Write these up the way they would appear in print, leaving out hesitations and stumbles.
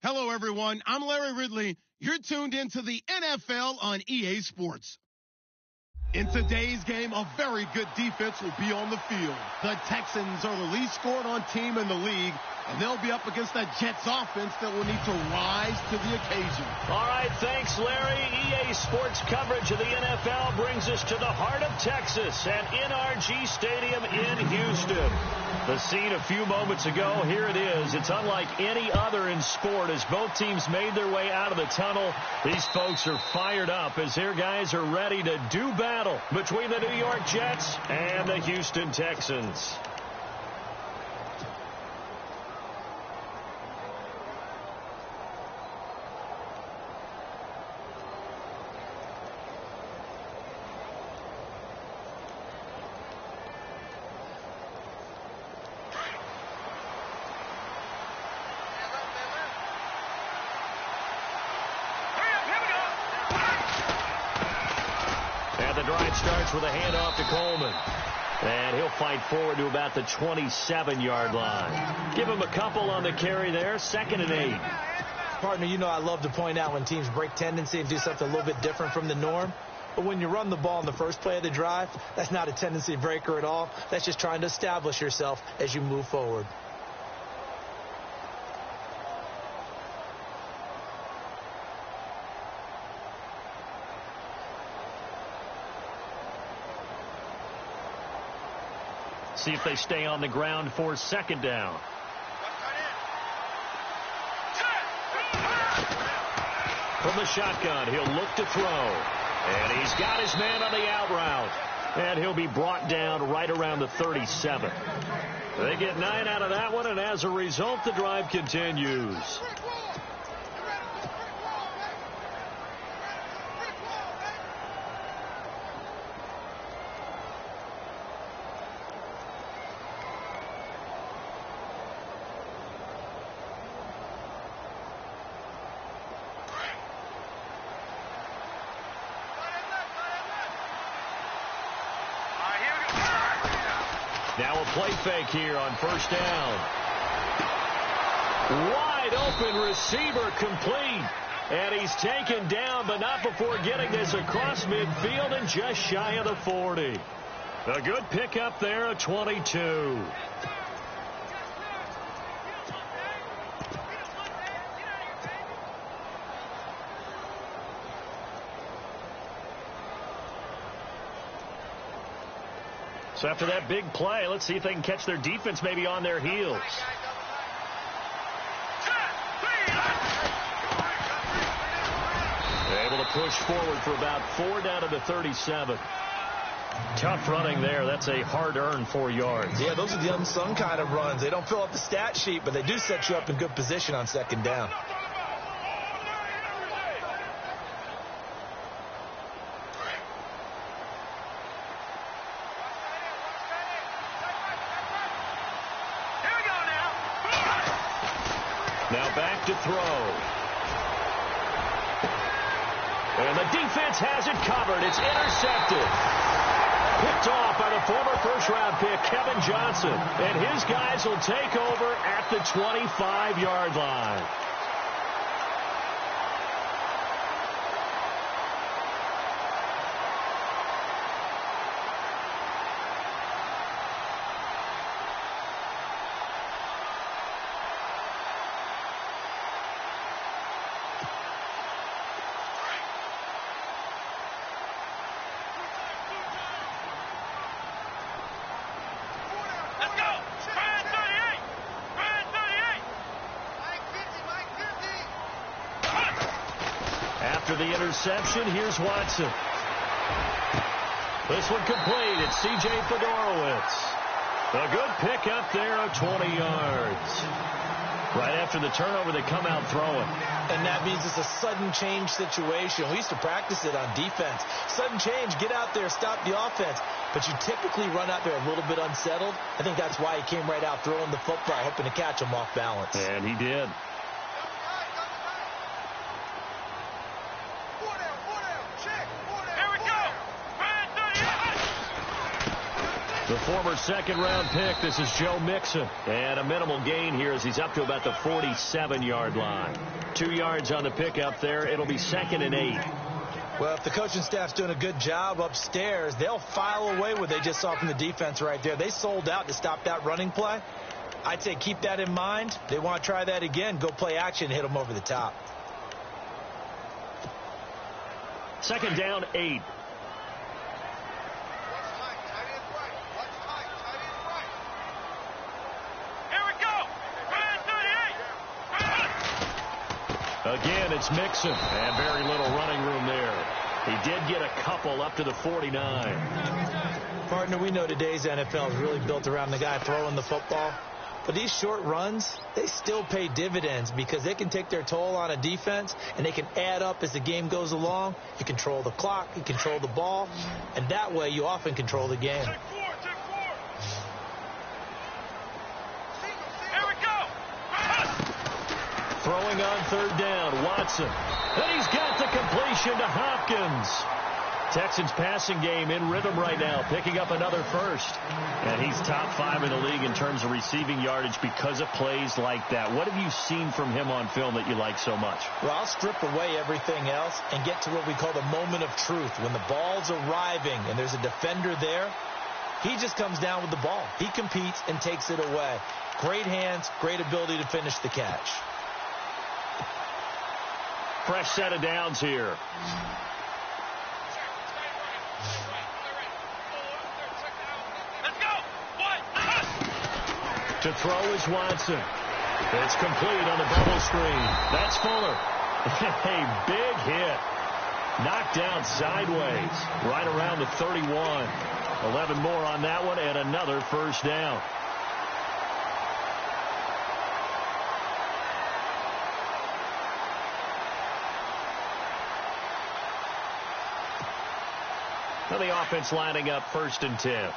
Hello, everyone. I'm Larry Ridley. You're tuned into the NFL on EA Sports. In today's game, a very good defense will be on the field. The Texans are the least scored on team in the league, and they'll be up against that Jets offense that will need to rise to the occasion. All right, thanks, Larry. EA Sports coverage of the NFL brings us to the heart of Texas at NRG Stadium in Houston. The scene a few moments ago, here it is. It's unlike any other in sport as both teams made their way out of the tunnel. These folks are fired up as their guys are ready to do battle between the New York Jets and the Houston Texans. The drive starts with a handoff to Coleman. And he'll fight forward to about the 27-yard line. Give him a couple on the carry there. 2nd and 8. Partner, you know I love to point out when teams break tendency and do something a little bit different from the norm. But when you run the ball in the first play of the drive, that's not a tendency breaker at all. That's just trying to establish yourself as you move forward. See if they stay on the ground for 2nd down. From the shotgun, he'll look to throw. And he's got his man on the out route. And he'll be brought down right around the 37. They get 9 out of that one, and as a result, the drive continues. Now a play fake here on first down. Wide open receiver complete. And he's taken down, but not before getting this across midfield and just shy of the 40. A good pickup there at 22. So after that big play, let's see if they can catch their defense maybe on their heels. Able to push forward for about 4 down to the 37. Tough running there. That's a hard-earned 4 yards. Yeah, those are the unsung kind of runs. They don't fill up the stat sheet, but they do set you up in good position on second down. Now back to throw. And the defense has it covered. It's intercepted. Picked off by the former first-round pick, Kevin Johnson. And his guys will take over at the 25-yard line. After the interception, here's Watson. This one complete. It's C.J. Fedorowicz. A good pick up there of 20 yards. Right after the turnover, they come out throwing. And that means it's a sudden change situation. We used to practice it on defense. Sudden change, get out there, stop the offense. But you typically run out there a little bit unsettled. I think that's why he came right out throwing the football, hoping to catch him off balance. And he did. The former second-round pick, this is Joe Mixon. And a minimal gain here as he's up to about the 47-yard line. 2 yards on the pickup there. It'll be 2nd and 8. Well, if the coaching staff's doing a good job upstairs, they'll file away what they just saw from the defense right there. They sold out to stop that running play. I'd say keep that in mind. They want to try that again. Go play action, hit them over the top. 2nd down, 8. Again, it's Mixon, and very little running room there. He did get a couple up to the 49. Partner, we know today's NFL is really built around the guy throwing the football. But these short runs, they still pay dividends because they can take their toll on a defense, and they can add up as the game goes along. You control the clock, you control the ball, and that way you often control the game. Throwing on 3rd down, Watson. And he's got the completion to Hopkins. Texans passing game in rhythm right now, picking up another first. And he's top 5 in the league in terms of receiving yardage because of plays like that. What have you seen from him on film that you like so much? Well, I'll strip away everything else and get to what we call the moment of truth. When the ball's arriving and there's a defender there, he just comes down with the ball. He competes and takes it away. Great hands, great ability to finish the catch. Fresh set of downs here. To throw is Watson. It's complete on the bubble screen. That's Fuller. A big hit. Knocked down sideways. Right around the 31. 11 more on that one and another first down. Now the offense lining up 1st and 10.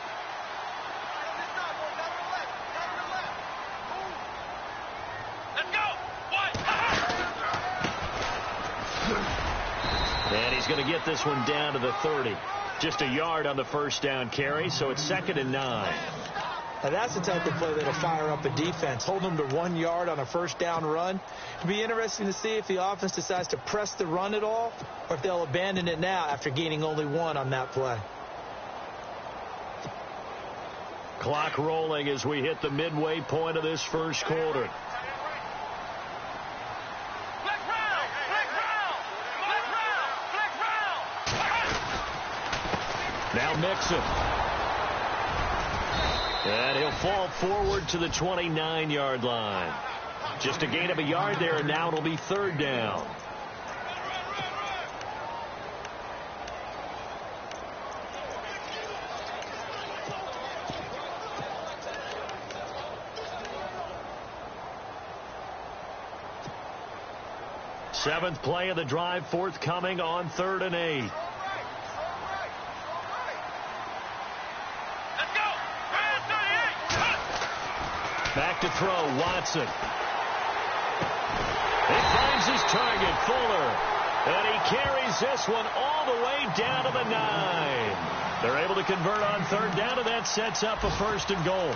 And he's going to get this one down to the 30. Just a yard on the first down carry, so it's 2nd and 9. Now, that's the type of play that'll fire up a defense. Hold them to 1 yard on a first down run. It'll be interesting to see if the offense decides to press the run at all or if they'll abandon it now after gaining only 1 on that play. Clock rolling as we hit the midway point of this first quarter. Now Mixon. And he'll fall forward to the 29-yard line. Just a gain of a yard there, and now it'll be 3rd down. Seventh play of the drive forthcoming on 3rd and 8. Back to throw, Watson. He finds his target, Fuller. And he carries this one all the way down to the 9. They're able to convert on 3rd down, and that sets up a 1st and goal.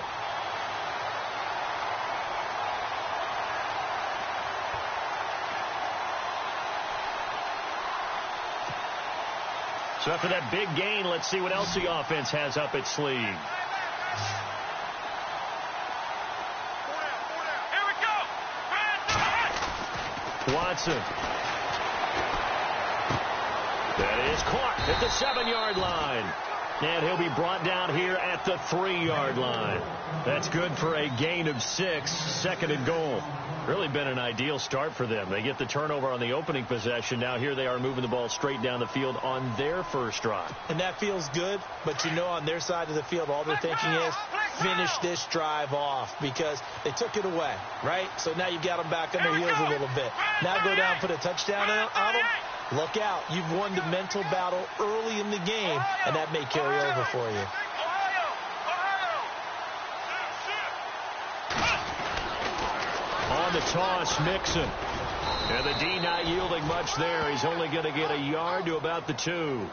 So after that big gain, let's see what else the offense has up its sleeve. Watson. That is caught at the 7-yard line. And he'll be brought down here at the 3-yard line. That's good for a gain of 6, 2nd and goal. Really been an ideal start for them. They get the turnover on the opening possession. Now here they are moving the ball straight down the field on their first drive. And that feels good, but you know on their side of the field, all they're thinking is finish this drive off because they took it away, right? So now you've got them back on their heels a little bit. Now go down, put a touchdown on them. Look out. You've won the mental battle early in the game, and that may carry over for you. On the toss, Mixon. And the D not yielding much there. He's only going to get a yard to about the 2.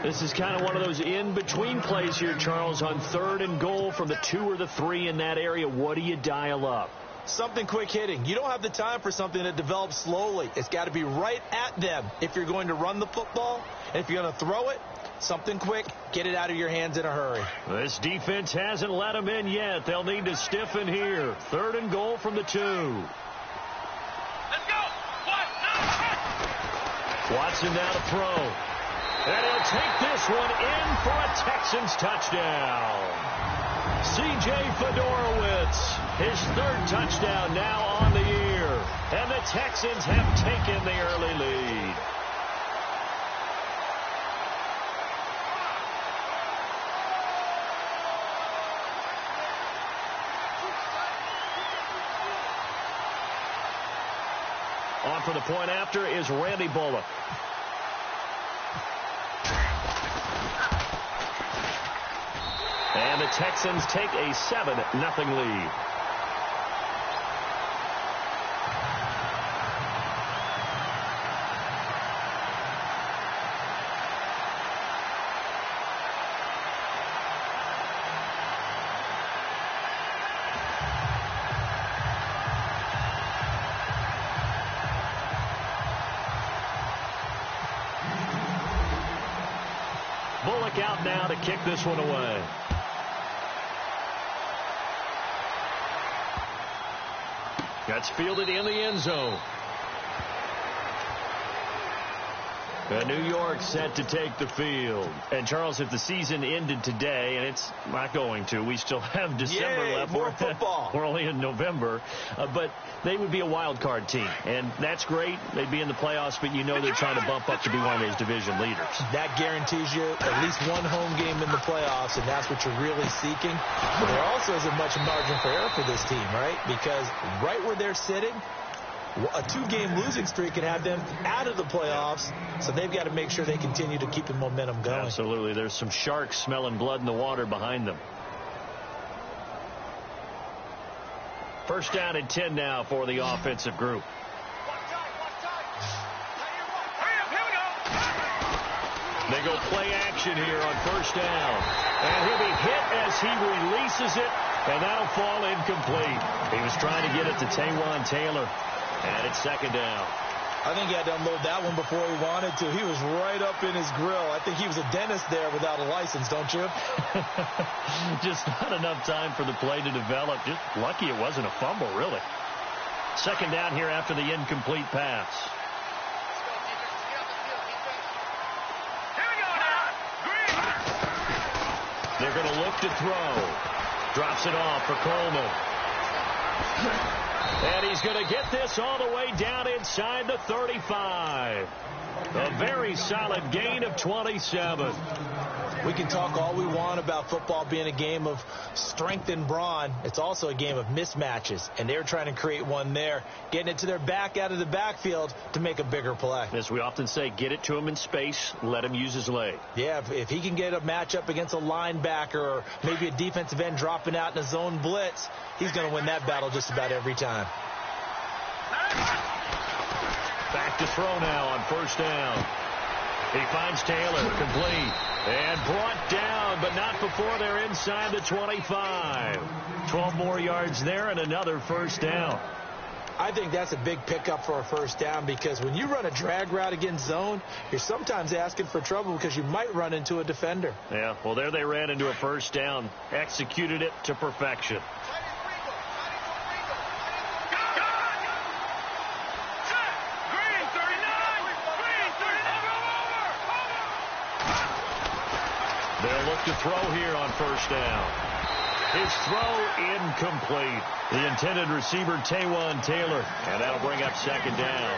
This is kind of one of those in-between plays here, Charles, on 3rd and goal from the 2 or the 3 in that area. What do you dial up? Something quick hitting. You don't have the time for something that develops slowly. It's got to be right at them if you're going to run the football. And if you're going to throw it, something quick, get it out of your hands in a hurry. This defense hasn't let them in yet. They'll need to stiffen here. 3rd and goal from the 2. Let's go. Watson now to throw. And he'll take this one in for a Texans touchdown. C.J. Fedorowicz, his 3rd touchdown now on the year. And the Texans have taken the early lead. On for the point after is Randy Bullock. And the Texans take a 7-0 lead. Bullock out now to kick this one away. That's fielded in the end zone. And New York set to take the field. And, Charles, if the season ended today, and it's not going to, we still have December left. More football. We're only in November. But they would be a wild card team. And that's great. They'd be in the playoffs, but you know they're trying to bump up to be one of those division leaders. That guarantees you at least one home game in the playoffs, and that's what you're really seeking. But there also isn't much margin for error for this team, right? Because right where they're sitting, a 2-game losing streak can have them out of the playoffs, so they've got to make sure they continue to keep the momentum going. Absolutely. There's some sharks smelling blood in the water behind them. 1st down and 10 now for the offensive group. to go play action here on first down. And he'll be hit as he releases it, and that'll fall incomplete. He was trying to get it to Taywan Taylor, and it's second down. I think he had to unload that one before he wanted to. He was right up in his grill. I think he was a dentist there without a license, don't you? Just not enough time for the play to develop. Just lucky it wasn't a fumble, really. Second down here after the incomplete pass. They're going to look to throw. Drops it off for Coleman. And he's going to get this all the way down inside the 35. A very solid gain of 27. We can talk all we want about football being a game of strength and brawn. It's also a game of mismatches, and they're trying to create one there, getting it to their back out of the backfield to make a bigger play. As we often say, get it to him in space, let him use his leg. Yeah, if he can get a matchup against a linebacker or maybe a defensive end dropping out in a zone blitz, he's going to win that battle just about every time. Back to throw now on first down. He finds Taylor, complete, and brought down, but not before they're inside the 25. 12 more yards there and another first down. I think that's a big pickup for a first down, because when you run a drag route against zone, you're sometimes asking for trouble because you might run into a defender. Yeah, well, there they ran into a first down, executed it to perfection. They'll look to throw here on first down. His throw incomplete. The intended receiver, Taywan Taylor, and that'll bring up second down.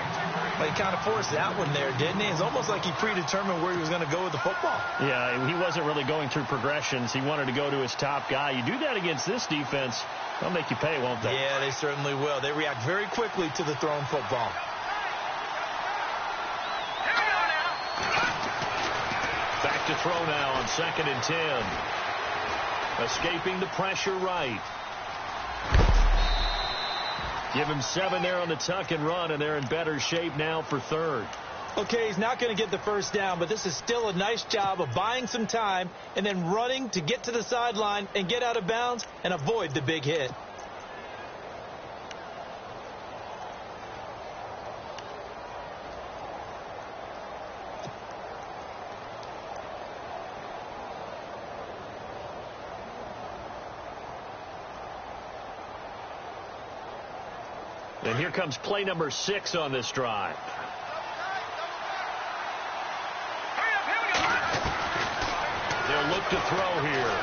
Well, he kind of forced that one there, didn't he? It's almost like he predetermined where he was going to go with the football. Yeah, he wasn't really going through progressions. He wanted to go to his top guy. You do that against this defense, they'll make you pay, won't they? Yeah, they certainly will. They react very quickly to the thrown football. Back to throw now on 2nd and 10. Escaping the pressure right. Give him 7 there on the tuck and run, and they're in better shape now for third. Okay, he's not going to get the first down, but this is still a nice job of buying some time and then running to get to the sideline and get out of bounds and avoid the big hit. And here comes play number 6 on this drive. They'll look to throw here.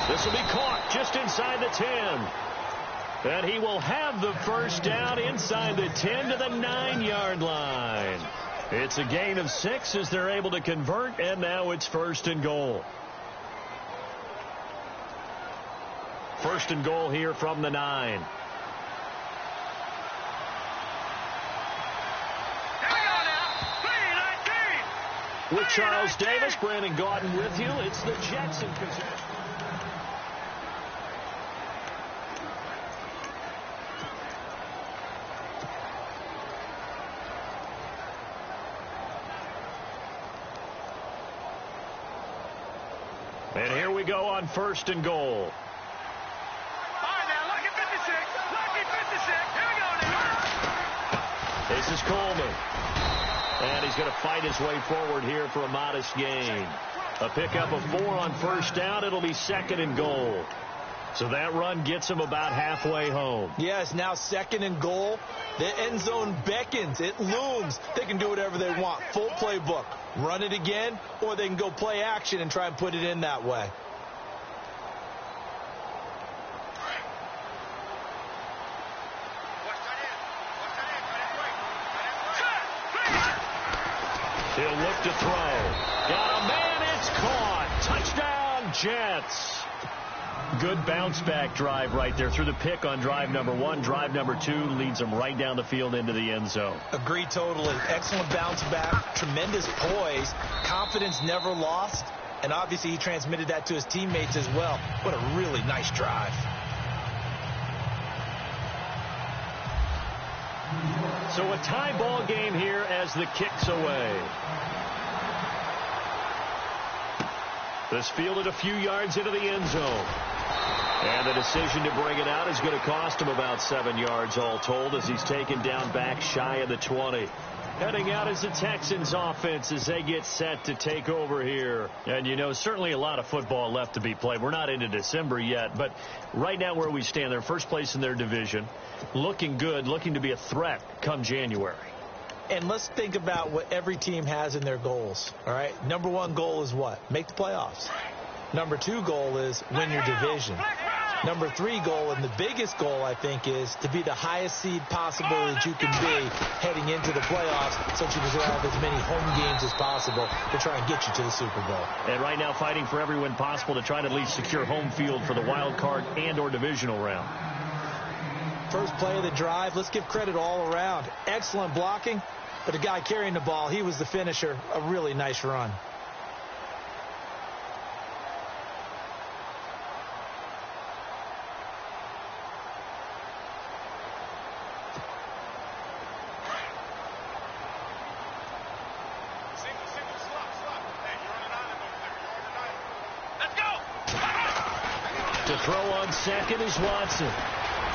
This will be caught just inside the 10. And he will have the first down inside the 10 to the 9-yard line. It's a gain of 6 as they're able to convert, and now it's 1st and goal. 1st and goal here from the 9. With Charles Davis, Brandon Gaudin with you. It's the Jets in possession. And here we go on 1st and goal. All right, now, lucky 56. Lucky 56. Here we go now. This is Coleman. And he's going to fight his way forward here for a modest gain. A pickup of 4 on first down. It'll be 2nd and goal. So that run gets him about halfway home. Yes, now 2nd and goal. The end zone beckons. It looms. They can do whatever they want. Full playbook. Run it again, or they can go play action and try and put it in that way. He'll look to throw. Got a man, it's caught. Touchdown, Jets. Good bounce-back drive right there through the pick on drive number 1. Drive number 2 leads them right down the field into the end zone. Agree totally. Excellent bounce-back. Tremendous poise. Confidence never lost. And obviously he transmitted that to his teammates as well. What a really nice drive. So a tie ball game here as the kick's away. This fielded a few yards into the end zone. And the decision to bring it out is going to cost him about 7 yards all told as he's taken down back shy of the 20. Heading out is the Texans offense as they get set to take over here. And, you know, certainly a lot of football left to be played. We're not into December yet, but right now where we stand, they're first place in their division. Looking good, looking to be a threat come January. And let's think about what every team has in their goals, all right? Number one goal is what? Make the playoffs. Number two goal is win your division. Number three goal, and the biggest goal, I think, is to be the highest seed possible that you can be heading into the playoffs so that you can have as many home games as possible to try and get you to the Super Bowl. And right now fighting for every win possible to try to at least secure home field for the wild card and or divisional round. First play of the drive, let's give credit all around. Excellent blocking, but the guy carrying the ball, he was the finisher. A really nice run. To throw on second is Watson.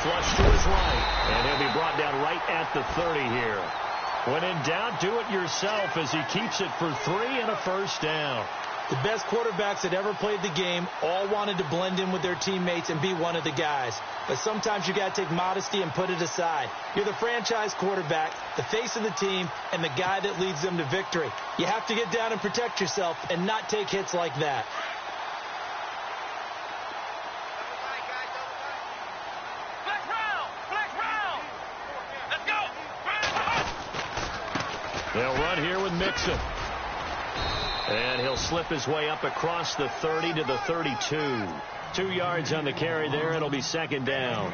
Flush to his right. And he'll be brought down right at the 30 here. When in doubt, do it yourself as he keeps it for 3 and a first down. The best quarterbacks that ever played the game all wanted to blend in with their teammates and be one of the guys. But sometimes you got to take modesty and put it aside. You're the franchise quarterback, the face of the team, and the guy that leads them to victory. You have to get down and protect yourself and not take hits like that. They'll run here with Mixon. And he'll slip his way up across the 30 to the 32. 2 yards on the carry there. It'll be second down.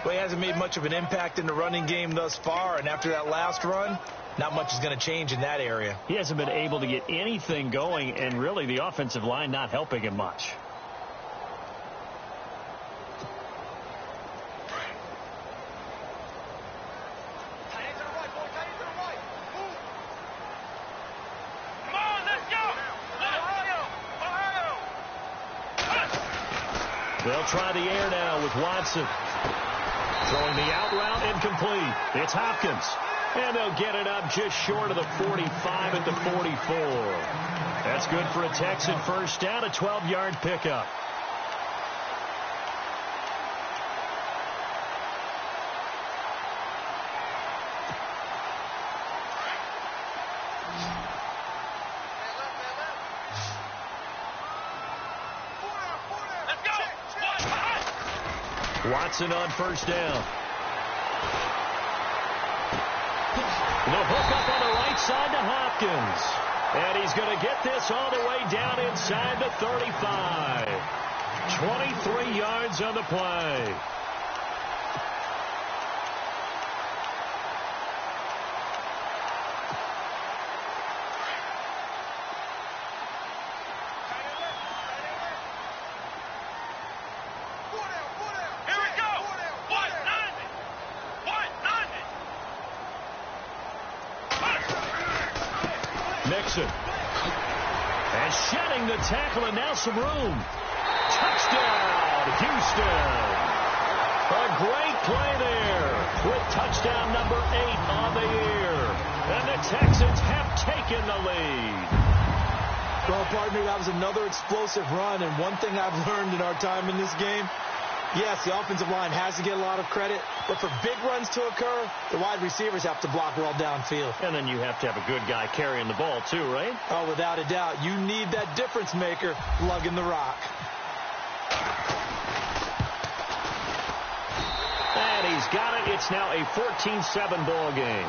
Well, he hasn't made much of an impact in the running game thus far, and after that last run, not much is going to change in that area. He hasn't been able to get anything going, and really the offensive line not helping him much. They'll try the air now with Watson. Throwing the out route incomplete. It's Hopkins. And they'll get it up just short of the 45 at the 44. That's good for a Texan first down, a 12-yard pickup. Watson on first down. The hook up on the right side to Hopkins. And he's going to get this all the way down inside the 35. 23 yards on the play. And shedding the tackle, and now some room. Touchdown, Houston. A great play there with touchdown number 8 on the year. And the Texans have taken the lead. Well, partner, that was another explosive run, and one thing I've learned in our time in this game, yes, the offensive line has to get a lot of credit, but for big runs to occur, the wide receivers have to block well downfield. And then you have to have a good guy carrying the ball too, right? Oh, without a doubt. You need that difference maker lugging the rock. And he's got it. It's now a 14-7 ball game.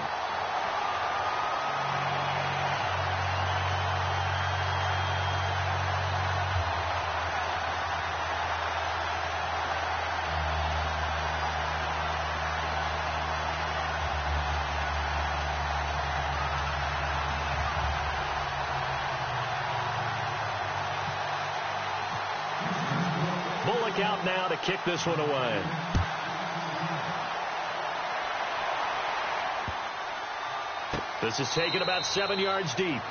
Out now to kick this one away. This is taken about 7 yards deep.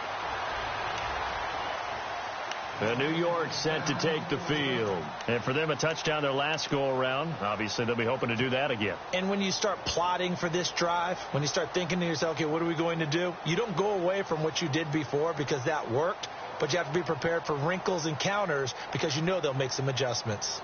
And New York set to take the field. And for them, a touchdown their last go-around. Obviously, they'll be hoping to do that again. And when you start plotting for this drive, when you start thinking to yourself, okay, what are we going to do? You don't go away from what you did before because that worked, but you have to be prepared for wrinkles and counters because you know they'll make some adjustments.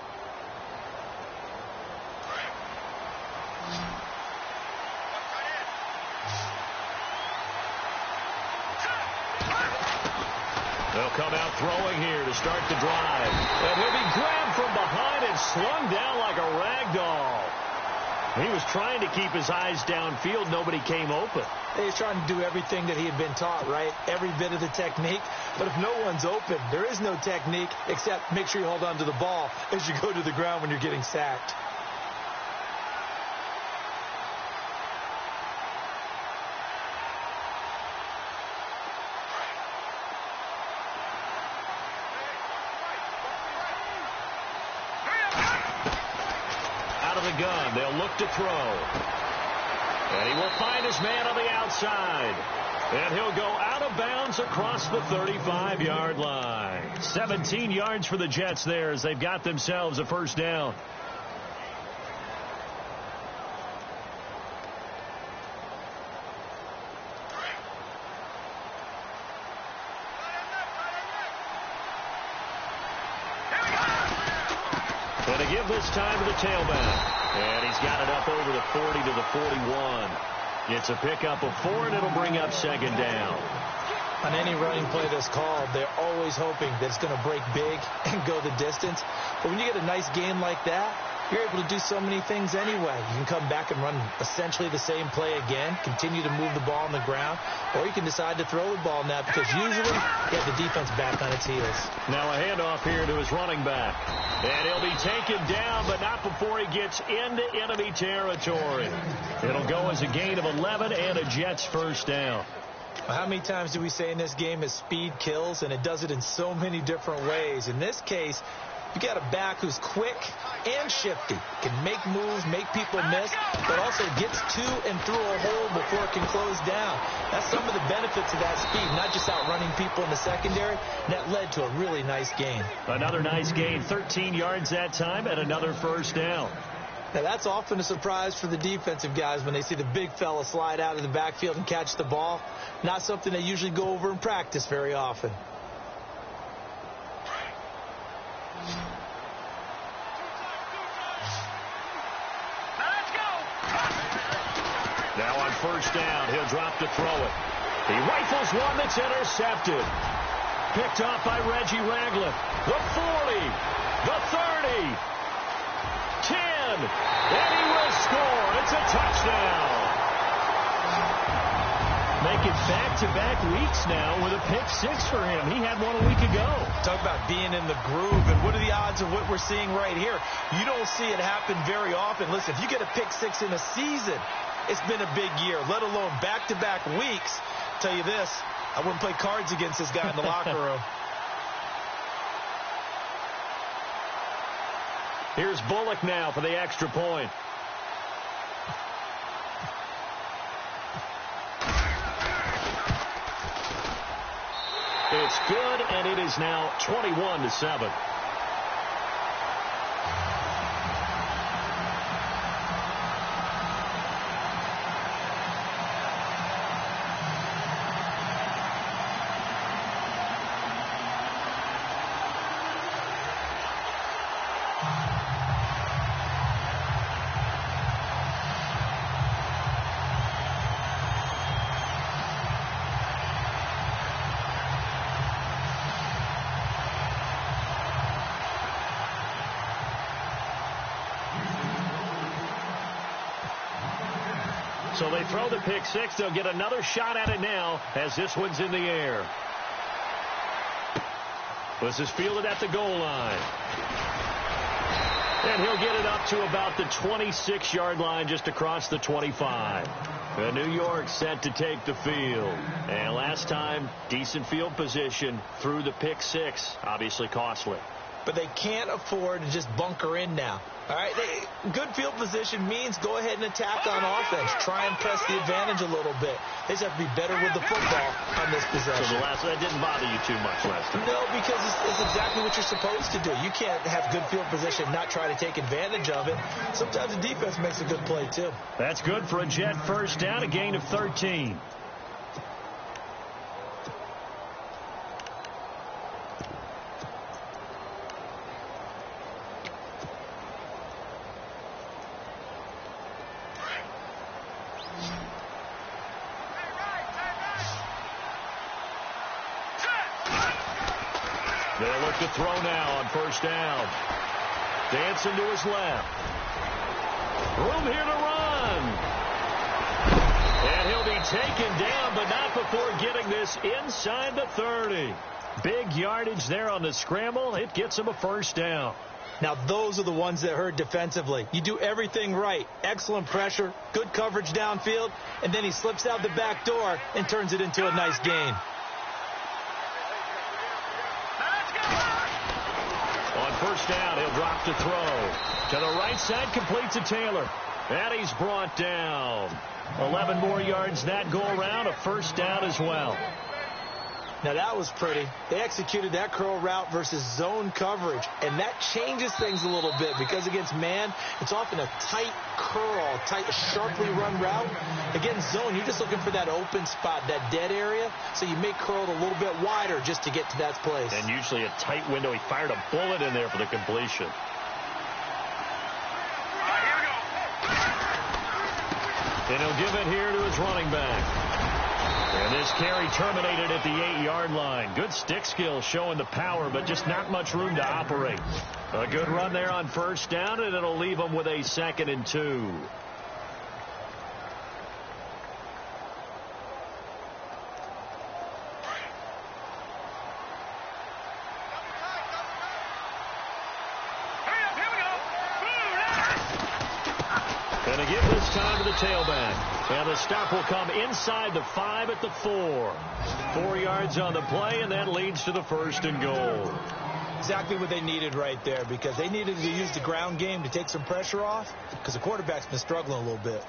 They'll come out throwing here to start the drive. And he'll be grabbed from behind and slung down like a rag doll. He was trying to keep his eyes downfield. Nobody came open. He's trying to do everything that he had been taught, right? Every bit of the technique. But if no one's open, there is no technique except make sure you hold on to the ball as you go to the ground when you're getting sacked. Gun. They'll look to throw. And he will find his man on the outside. And he'll go out of bounds across the 35-yard line. 17 yards for the Jets there as they've got themselves a first down. And to give this time to the tailback. And he's got it up over the 40 to the 41. It's a pickup of 4, and it'll bring up second down. On any running play that's called, they're always hoping that it's going to break big and go the distance. But when you get a nice game like that, you're able to do so many things anyway. You can come back and run essentially the same play again, continue to move the ball on the ground, or you can decide to throw the ball now because usually you have the defense back on its heels. Now a handoff here to his running back. And he'll be taken down, but not before he gets into enemy territory. It'll go as a gain of 11 and a Jets first down. Well, how many times do we say in this game is speed kills, and it does it in so many different ways. In this case, you got a back who's quick and shifty, can make moves, make people miss, but also gets to and through a hole before it can close down. That's some of the benefits of that speed, not just outrunning people in the secondary. And that led to a really nice gain. Another nice gain, 13 yards that time, and another first down. Now, that's often a surprise for the defensive guys when they see the big fella slide out of the backfield and catch the ball. Not something they usually go over in practice very often. Now on first down, he'll drop to throw it. He rifles one that's intercepted. Picked off by Reggie Ragland. The 40, the 30, 10, and he will score. It's a touchdown. Make it back-to-back weeks now with a pick 6 for him. He had one a week ago. Talk about being in the groove, and what are the odds of what we're seeing right here? You don't see it happen very often. Listen, if you get a pick 6 in a season, it's been a big year, let alone back-to-back weeks. I'll tell you this, I wouldn't play cards against this guy in the locker room. Here's Bullock now for the extra point. It's good, and it is now 21-7. So they throw the pick 6. They'll get another shot at it now as this one's in the air. This is fielded at the goal line. And he'll get it up to about the 26-yard line, just across the 25. And New York set to take the field. And last time, decent field position through the pick 6. Obviously costly. but they can't afford to just bunker in now. All right, good field position means go ahead and attack on offense. Try and press the advantage a little bit. They just have to be better with the football on this possession. So that didn't bother you too much last time? No, because it's exactly what you're supposed to do. You can't have good field position, not try to take advantage of it. Sometimes the defense makes a good play, too. That's good for a Jet first down, a gain of 13. They'll look to throw now on first down. Dancing to his left. Room here to run. And he'll be taken down, but not before getting this inside the 30. Big yardage there on the scramble. It gets him a first down. Now, those are the ones that hurt defensively. You do everything right. Excellent pressure, good coverage downfield, and then he slips out the back door and turns it into a nice gain. On first down, he'll drop to throw. To the right side, complete to Taylor. And he's brought down. 11 more yards that go around, a first down as well. Now, that was pretty. They executed that curl route versus zone coverage, and that changes things a little bit because against man, it's often a tight curl, tight, sharply run route. Against zone, you're just looking for that open spot, that dead area, so you make curl a little bit wider just to get to that place. And usually a tight window. He fired a bullet in there for the completion. And he'll give it here to his running back. And this carry terminated at the 8-yard line. Good stick skill showing the power, but just not much room to operate. A good run there on first down, and it'll leave them with a 2nd and 2. Going to give this time to the tailback. And the stop will come inside the 5 at the 4. 4 yards on the play, and that leads to the 1st and goal. Exactly what they needed right there, because they needed to use the ground game to take some pressure off, because the quarterback's been struggling a little bit.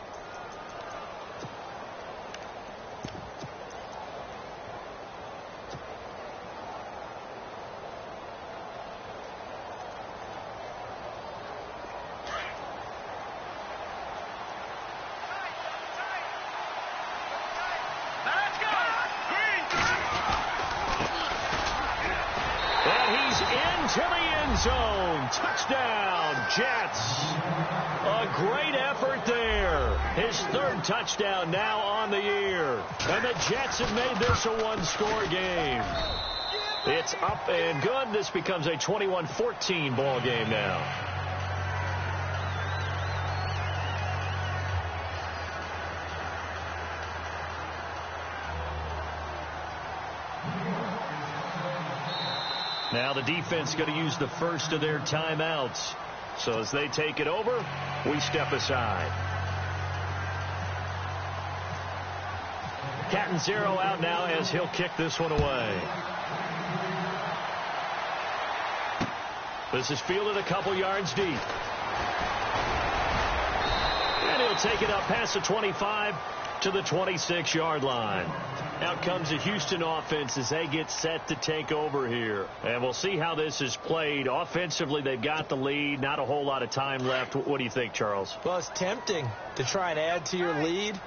Zone. Touchdown, Jets. A great effort there. His 3rd touchdown now on the year. And the Jets have made this a one-score game. It's up and good. This becomes a 21-14 ball game now. Now the defense going to use the first of their timeouts. So as they take it over, we step aside. Catanzaro out now as he'll kick this one away. This is fielded a couple yards deep. And he'll take it up past the 25 to the 26-yard line. Out comes the Houston offense as they get set to take over here. And we'll see how this is played. Offensively, they've got the lead. Not a whole lot of time left. What do you think, Charles? Well, it's tempting to try and add to your lead,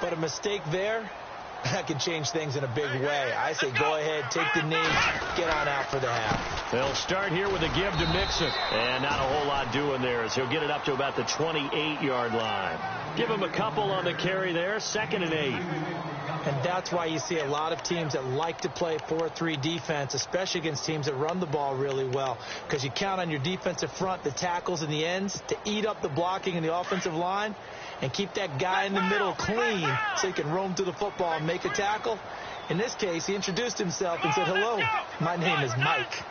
but a mistake there, that can change things in a big way. I say go ahead, take the knee, get on out for the half. They'll start here with a give to Mixon. And not a whole lot doing there as he'll get it up to about the 28-yard line. Give him a couple on the carry there, 2nd and 8. And that's why you see a lot of teams that like to play 4-3 defense, especially against teams that run the ball really well, because you count on your defensive front, the tackles and the ends, to eat up the blocking in the offensive line and keep that guy in the middle clean so he can roam through the football and make a tackle. In this case, he introduced himself and said, "Hello, my name is Mike."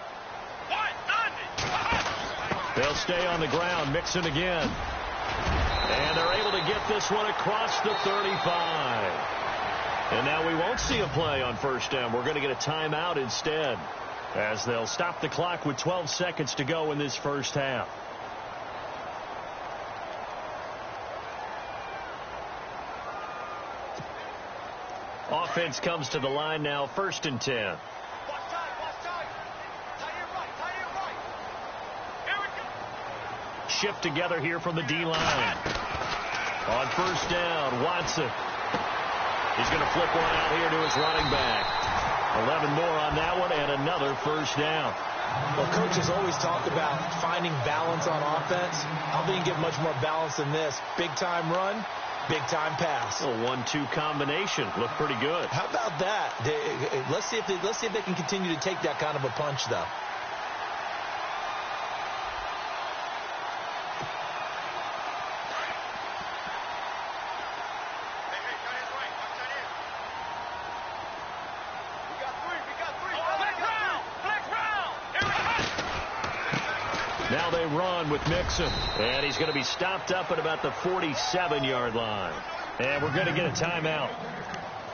They'll stay on the ground, Mixon again. And they're able to get this one across the 35. And now we won't see a play on first down. We're going to get a timeout instead. as they'll stop the clock with 12 seconds to go in this first half. Offense comes to the line now, 1st and 10. Shift together here from the D-line. On 1st down, Watson. He's going to flip one out here to his running back. 11 more on that one and another 1st down. Well, coaches always talk about finding balance on offense. I don't think you can get much more balance than this. Big-time run, big-time pass. A 1-2 combination. Looked pretty good. How about that? Let's see if they can continue to take that kind of a punch, though. Now they run with Mixon, and he's going to be stopped up at about the 47-yard line. And we're going to get a timeout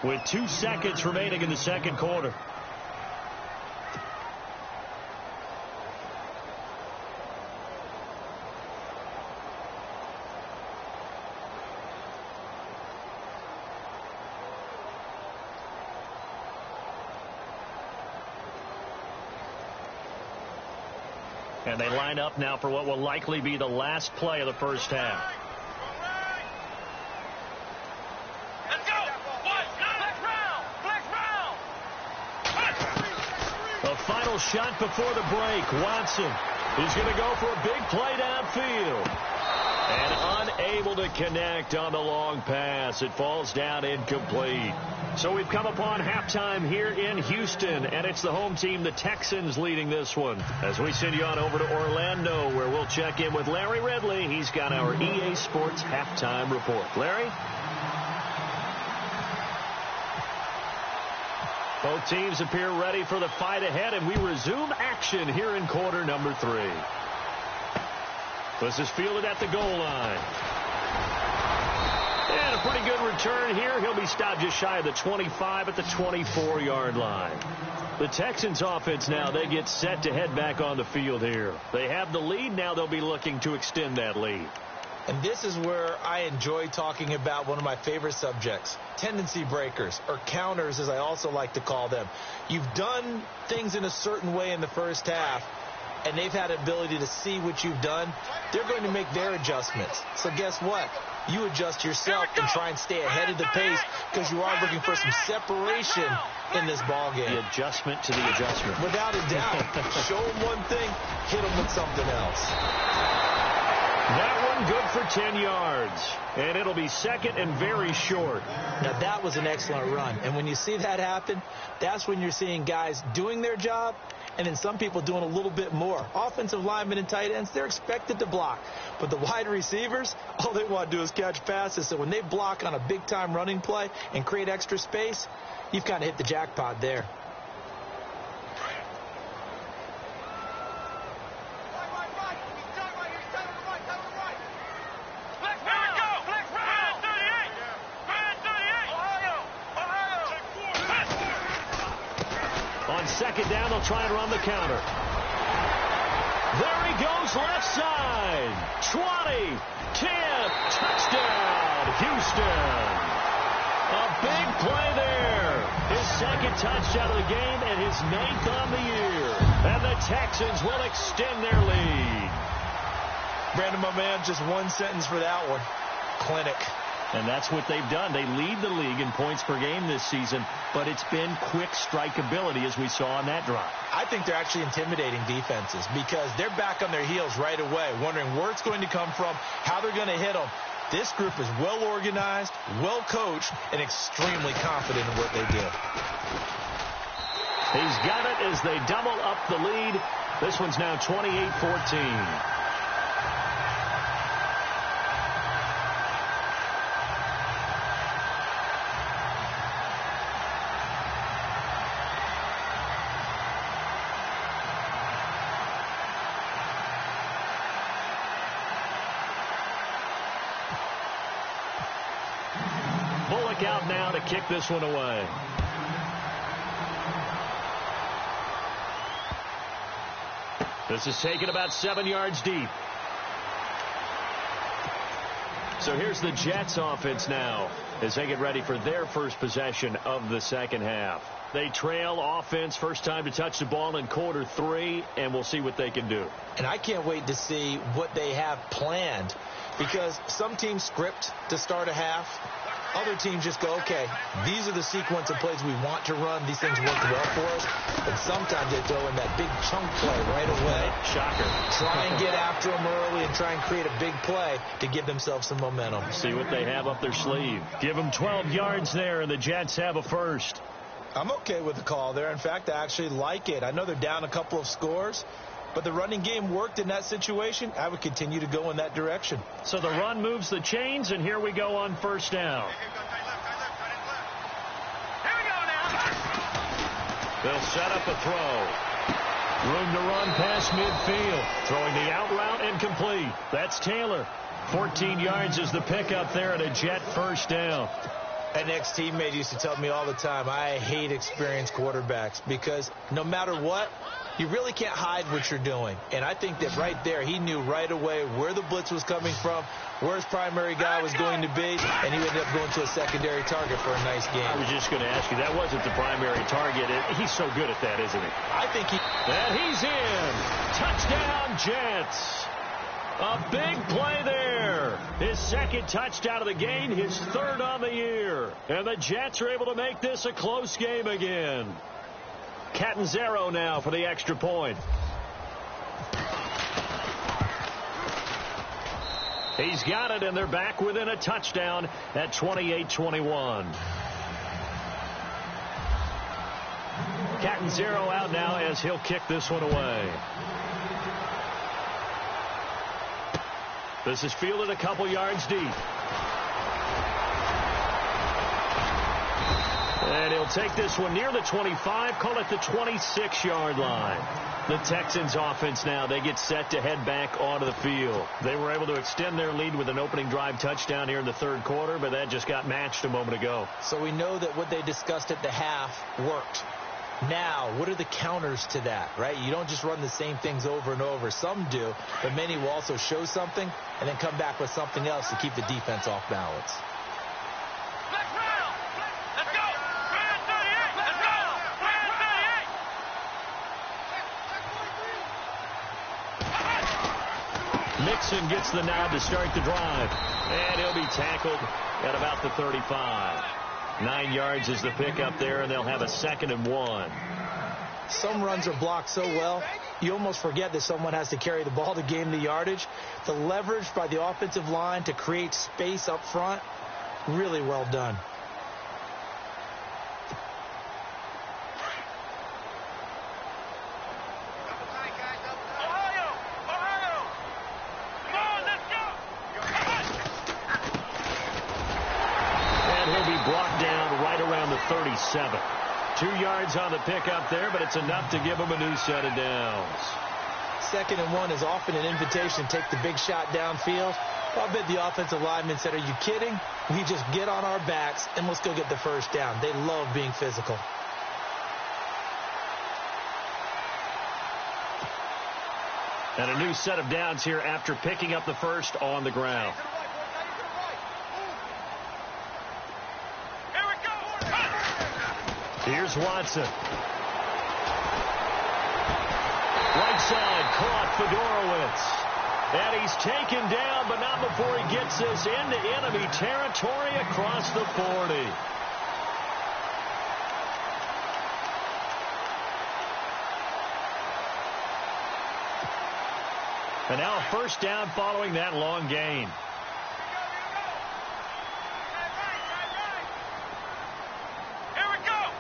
with 2 seconds remaining in the second quarter. And they line up now for what will likely be the last play of the first half. Let's go! Flex round! A final shot before the break. Watson is going to go for a big play downfield. And unable to connect on the long pass. It falls down incomplete. So we've come upon halftime here in Houston, and it's the home team, the Texans, leading this one. As we send you on over to Orlando, where we'll check in with Larry Ridley. He's got our EA Sports halftime report. Larry? Both teams appear ready for the fight ahead, and we resume action here in quarter number 3. This is fielded at the goal line. And a pretty good return here. He'll be stopped just shy of the 25 at the 24-yard line. The Texans offense now, they get set to head back on the field here. They have the lead. Now they'll be looking to extend that lead. And this is where I enjoy talking about one of my favorite subjects, tendency breakers, or counters as I also like to call them. You've done things in a certain way in the first half, and they've had the ability to see what you've done. They're going to make their adjustments. So guess what? You adjust yourself and try and stay ahead of the pace because you are looking for some separation in this ball game. The adjustment to the adjustment. Without a doubt. Show them one thing, hit them with something else. That one good for 10 yards. And it'll be second and very short. Now, that was an excellent run. And when you see that happen, that's when you're seeing guys doing their job and then some people doing a little bit more. Offensive linemen and tight ends, they're expected to block. But the wide receivers, all they want to do is catch passes. So when they block on a big-time running play and create extra space, you've kind of hit the jackpot there. Second down, they'll try and run the counter. There he goes, left side. 20, 10, touchdown, Houston. A big play there. His second touchdown of the game and his 9th on the year. And the Texans will extend their lead. Brandon, my man, just one sentence for that one. Clinic. And that's what they've done. They lead the league in points per game this season, but it's been quick strikeability as we saw on that drive. I think they're actually intimidating defenses because they're back on their heels right away, wondering where it's going to come from, how they're going to hit them. This group is well organized, well coached, and extremely confident in what they do. He's got it as they double up the lead. This one's now 28-14. Out now to kick this one away. This is taken about 7 yards deep. So here's the Jets offense now as they get ready for their first possession of the second half. They trail offense, first time to touch the ball in quarter 3, and we'll see what they can do. And I can't wait to see what they have planned, because some teams script to start a half. Other teams just go, okay, these are the sequence of plays we want to run. These things work well for us. And sometimes they throw in that big chunk play right away. Shocker. Try and get after them early and try and create a big play to give themselves some momentum. See what they have up their sleeve. Give them 12 yards there, and the Jets have a first. I'm okay with the call there. In fact, I actually like it. I know they're down a couple of scores, but the running game worked in that situation. I would continue to go in that direction. So the run moves the chains, and here we go on first down. Here we go now. They'll set up a throw. Room to run past midfield. Throwing the out route and complete. That's Taylor. 14 yards is the pickup there, and a Jet first down. An ex-teammate used to tell me all the time, I hate experienced quarterbacks, because no matter what, you really can't hide what you're doing. And I think that right there, he knew right away where the blitz was coming from, where his primary guy was going to be, and he ended up going to a secondary target for a nice game. I was just going to ask you, that wasn't the primary target. He's so good at that, isn't he? I think he... And he's in. Touchdown, Jets. A big play there. His second touchdown of the game, his third on the year. And the Jets are able to make this a close game again. Catanzaro now for the extra point. He's got it, and they're back within a touchdown at 28-21. Catanzaro out now as he'll kick this one away. This is fielded a couple yards deep. And he'll take this one near the 25, call it the 26-yard line. The Texans offense now, they get set to head back onto the field. They were able to extend their lead with an opening drive touchdown here in the third quarter, but that just got matched a moment ago. So we know that what they discussed at the half worked. Now, what are the counters to that, right? You don't just run the same things over and over. Some do, but many will also show something and then come back with something else to keep the defense off balance. Let's roll. Let's go. 38. Let's go. 38. Mixon gets the nod to start the drive, and he'll be tackled at about the 35. 9 yards is the pickup there, and they'll have a 2nd and 1. Some runs are blocked so well, you almost forget that someone has to carry the ball to gain the yardage. The leverage by the offensive line to create space up front, really well done. Ohio. Come on, let's go. And he'll be brought down right around the 37. 2 yards on the pickup there, but it's enough to give him a new set of downs. 2nd and 1 is often an invitation to take the big shot downfield. I bet the offensive lineman said, are you kidding? We just get on our backs and let's go get the first down. They love being physical. And a new set of downs here after picking up the first on the ground. Here we go. Here's Watson. Right side, caught Fedorowicz. And he's taken down, but not before he gets this into enemy territory across the 40. And now a first down following that long gain. Here we go.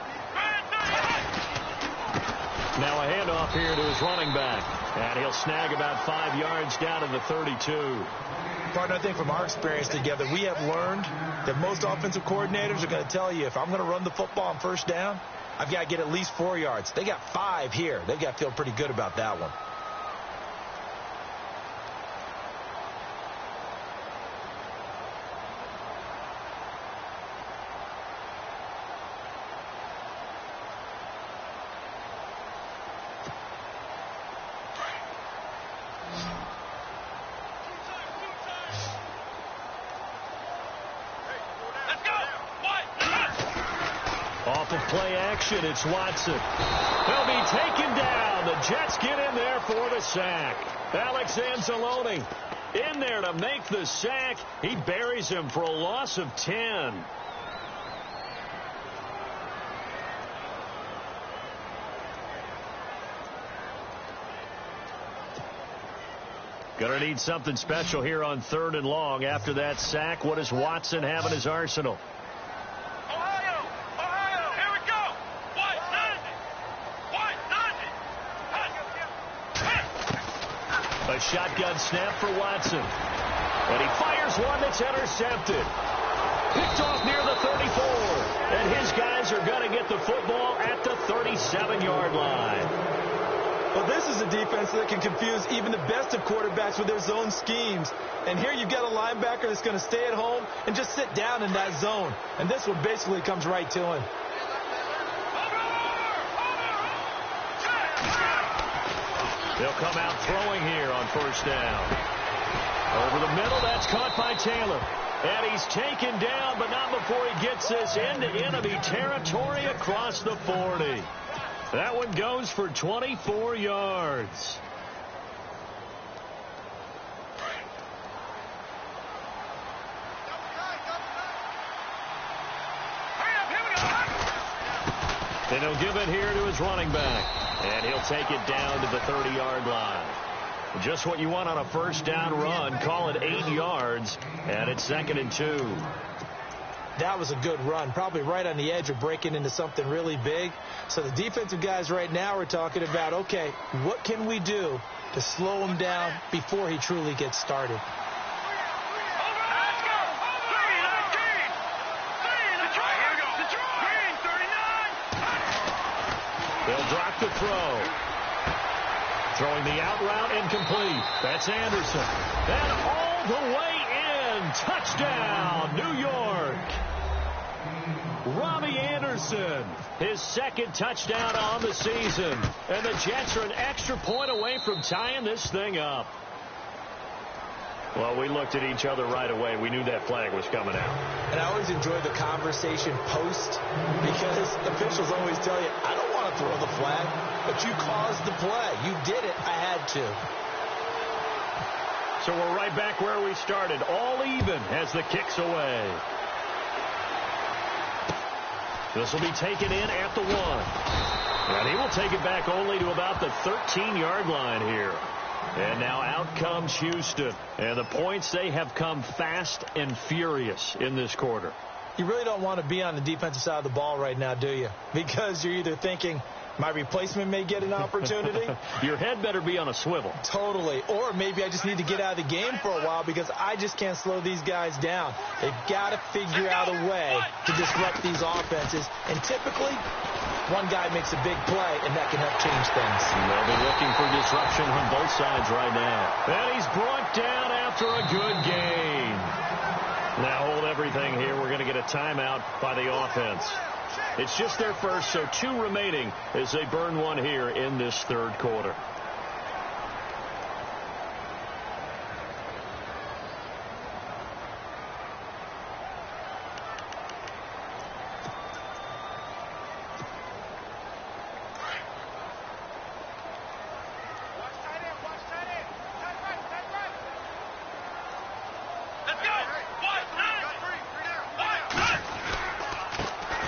Now a handoff here to his running back. And he'll snag about 5 yards down to the 32. Partner, I think from our experience together, we have learned that most offensive coordinators are going to tell you, if I'm going to run the football on first down, I've got to get at least 4 yards. They got 5 here. They've got to feel pretty good about that one. off of play action. It's Watson. He'll be taken down. The Jets get in there for the sack. Alex Anzalone in there to make the sack. He buries him for a loss of 10. Going to need something special here on 3rd and long. After that sack, what does Watson have in his arsenal? Ohio, here we go. What? Nothing. A shotgun snap for Watson. And he fires one that's intercepted. Picked off near the 34. And his guys are going to get the football at the 37-yard line. Well, this is a defense that can confuse even the best of quarterbacks with their zone schemes. And here you've got a linebacker that's going to stay at home and just sit down in that zone. And this one basically comes right to him. They'll come out throwing here on 1st down. Over the middle, that's caught by Taylor. And he's taken down, but not before he gets this into enemy territory across the 40. That one goes for 24 yards. And he'll give it here to his running back. And he'll take it down to the 30-yard line. Just what you want on a 1st down run. Call it 8 yards. And it's 2nd and 2. That was a good run, probably right on the edge of breaking into something really big. So the defensive guys right now are talking about, okay, what can we do to slow him down before he truly gets started? They'll drop the throw. Throwing the out route incomplete. That's Anderson. And all the way in. Touchdown, New York. Robbie Anderson, his 2nd touchdown on the season. And the Jets are an extra point away from tying this thing up. Well, we looked at each other right away. We knew that flag was coming out. And I always enjoy the conversation post because officials always tell you, I don't want to throw the flag, but you caused the play. You did it. I had to. So we're right back where we started. All even as the kick's away. This will be taken in at the 1. And he will take it back only to about the 13-yard line here. And now out comes Houston. And the points, they have come fast and furious in this quarter. You really don't want to be on the defensive side of the ball right now, do you? Because you're either thinking, my replacement may get an opportunity. Your head better be on a swivel. Totally. Or maybe I just need to get out of the game for a while because I just can't slow these guys down. They've got to figure out a way to disrupt these offenses. And typically, one guy makes a big play, and that can help change things. They'll be looking for disruption on both sides right now. And he's brought down after a good gain. Now hold everything here. We're going to get a timeout by the offense. It's just their first, so 2 remaining as they burn one here in this 3rd quarter.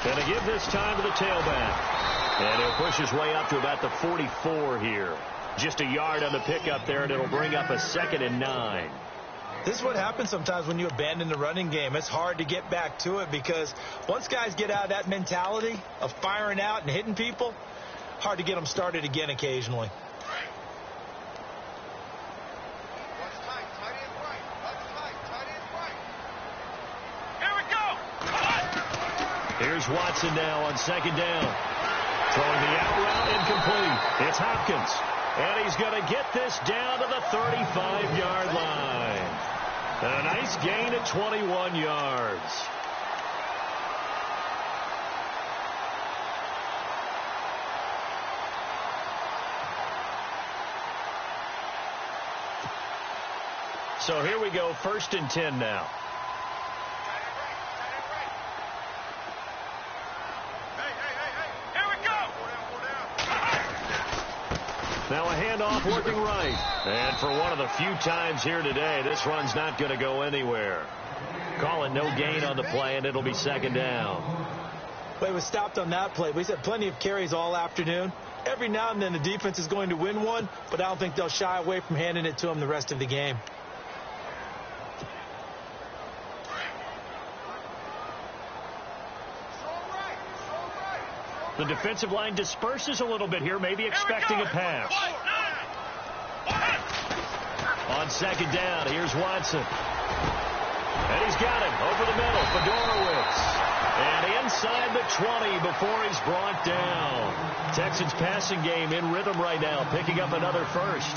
Going to give this time to the tailback. And he'll push his way up to about the 44 here. Just a yard on the pickup there, and it'll bring up a 2nd and 9. This is what happens sometimes when you abandon the running game. It's hard to get back to it because once guys get out of that mentality of firing out and hitting people, hard to get them started again occasionally. Here's Watson now on 2nd down. Throwing the out route incomplete. It's Hopkins. And he's going to get this down to the 35-yard line. And a nice gain at 21 yards. So here we go, 1st and 10 now. Hey, off working right. And for one of the few times here today, this run's not going to go anywhere. Call it no gain on the play, and it'll be second down. Well, he was stopped on that play. We've had plenty of carries all afternoon. Every now and then the defense is going to win one, but I don't think they'll shy away from handing it to him the rest of the game. The defensive line disperses a little bit here, maybe expecting a pass. On second down, here's Watson. And he's got him over the middle. Fedorowicz. And inside the 20 before he's brought down. Texans passing game in rhythm right now, picking up another first.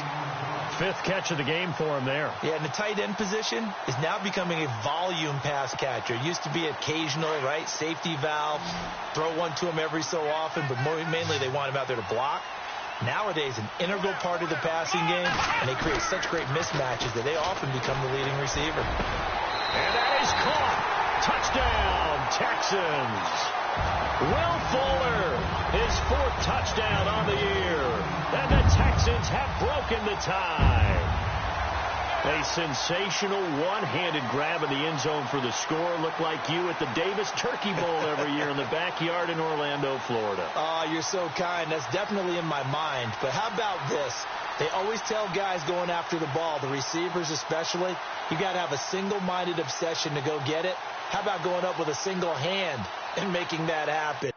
5th catch of the game for him there. Yeah, and the tight end position is now becoming a volume pass catcher. It used to be occasional, right? Safety valve. Throw one to him every so often, but mainly they want him out there to block. Nowadays, an integral part of the passing game, and they create such great mismatches that they often become the leading receiver. And that is caught. Touchdown, Texans. Will Fuller, his 4th touchdown on the year. And the Texans have broken the tie. A sensational one-handed grab in the end zone for the score. Looked like you at the Davis Turkey Bowl every year in the backyard in Orlando, Florida. Oh, you're so kind. That's definitely in my mind. But how about this? They always tell guys going after the ball, the receivers especially, you got to have a single-minded obsession to go get it. How about going up with a single hand and making that happen?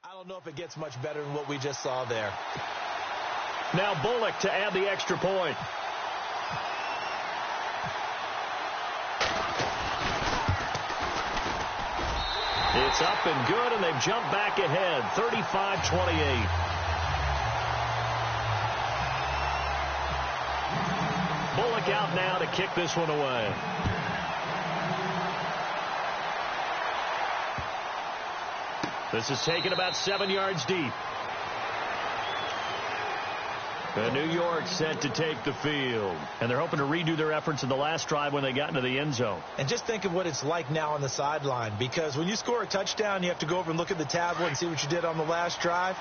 I don't know if it gets much better than what we just saw there. Now Bullock to add the extra point. It's up and good, and they've jumped back ahead, 35-28. Bullock out now to kick this one away. This is taken about 7 yards deep. And New York set to take the field. And they're hoping to redo their efforts in the last drive when they got into the end zone. And just think of what it's like now on the sideline. Because when you score a touchdown, you have to go over and look at the tablet and see what you did on the last drive.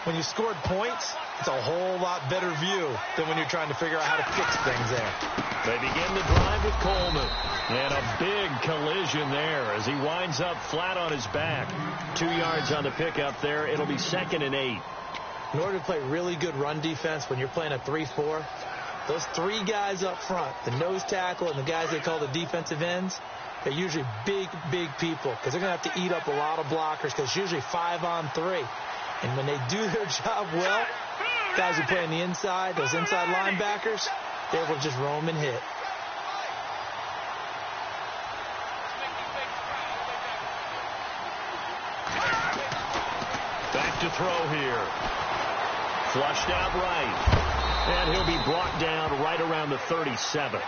When you scored points, it's a whole lot better view than when you're trying to figure out how to fix things there. They begin the drive with Coleman. And a big collision there as he winds up flat on his back. 2 yards on the pickup there. It'll be 2nd and 8. In order to play really good run defense when you're playing a 3-4, those 3 guys up front, the nose tackle and the guys they call the defensive ends, they're usually big, big people because they're going to have to eat up a lot of blockers because it's usually 5-on-3. And when they do their job well, guys who play on the inside, those inside linebackers, they're able to just roam and hit. Back to throw here. Flushed out right. And he'll be brought down right around the 37.